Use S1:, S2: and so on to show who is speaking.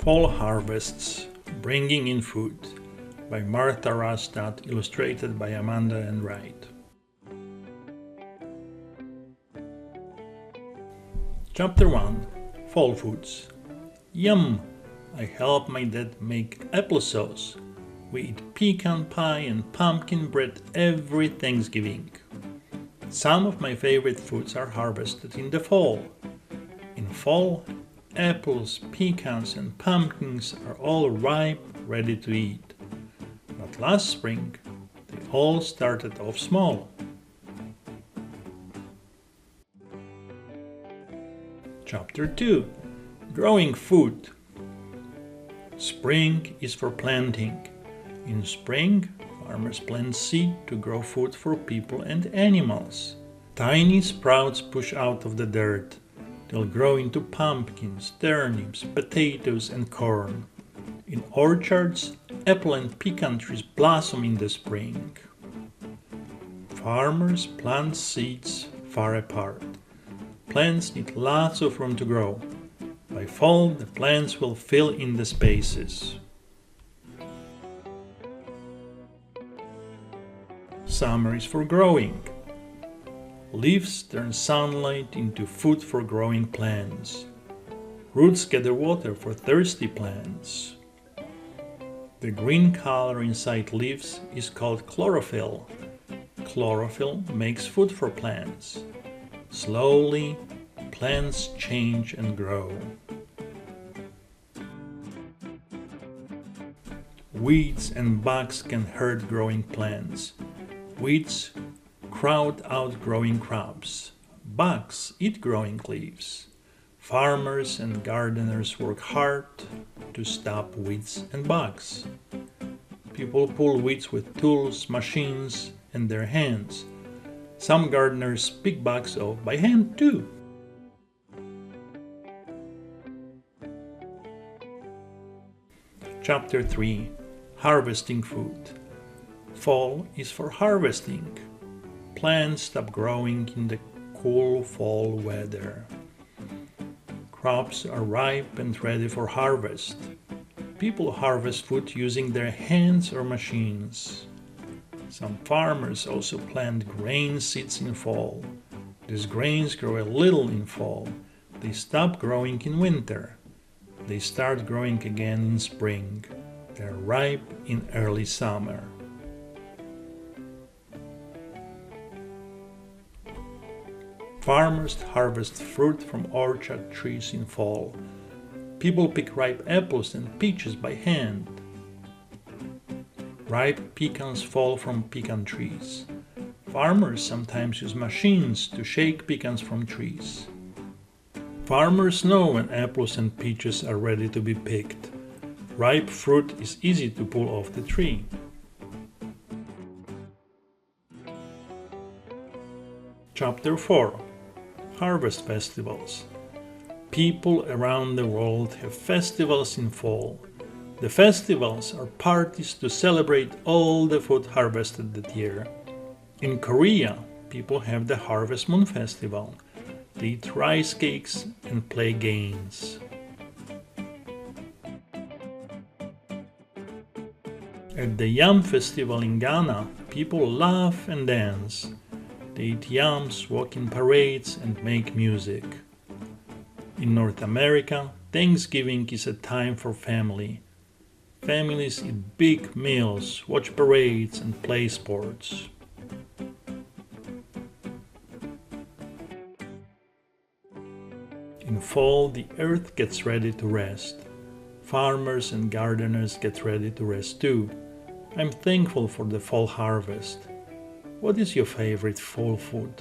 S1: Fall Harvests, Bringing in Food by Martha Rustad, illustrated by Amanda and Wright. Chapter 1. Fall Foods. Yum! I help my dad make applesauce. We eat pecan pie and pumpkin bread every Thanksgiving. Some of my favorite foods are harvested in the fall. In fall, apples, pecans and pumpkins are all ripe, ready to eat. But last spring, they all started off small. Chapter 2. Growing Food. Spring is for planting. In spring, farmers plant seed to grow food for people and animals. Tiny sprouts push out of the dirt. They'll grow into pumpkins, turnips, potatoes, and corn. In orchards, apple and pecan trees blossom in the spring. Farmers plant seeds far apart. Plants need lots of room to grow. By fall, the plants will fill in the spaces. Summer is for growing. Leaves turn sunlight into food for growing plants. Roots gather water for thirsty plants. The green color inside leaves is called chlorophyll. Chlorophyll makes food for plants. Slowly, plants change and grow. Weeds and bugs can hurt growing plants. Weeds crowd out growing crops. Bugs eat growing leaves. Farmers and gardeners work hard to stop weeds and bugs. People pull weeds with tools, machines, and their hands. Some gardeners pick bugs off by hand too. Chapter 3. Harvesting Food. Fall is for harvesting. Plants stop growing in the cool fall weather. Crops are ripe and ready for harvest. People harvest food using their hands or machines. Some farmers also plant grain seeds in fall. These grains grow a little in fall. They stop growing in winter. They start growing again in spring. They are ripe in early summer. Farmers harvest fruit from orchard trees in fall. People pick ripe apples and peaches by hand. Ripe pecans fall from pecan trees. Farmers sometimes use machines to shake pecans from trees. Farmers know when apples and peaches are ready to be picked. Ripe fruit is easy to pull off the tree. Chapter 4. Harvest Festivals. People around the world have festivals in fall. The festivals are parties to celebrate all the food harvested that year. In Korea, people have the Harvest Moon Festival. They eat rice cakes and play games. At the Yam Festival in Ghana, people laugh and dance. They eat yams, walk in parades, and make music. In North America, Thanksgiving is a time for family. Families eat big meals, watch parades, and play sports. In fall, the earth gets ready to rest. Farmers and gardeners get ready to rest too. I'm thankful for the fall harvest. What is your favorite fall food?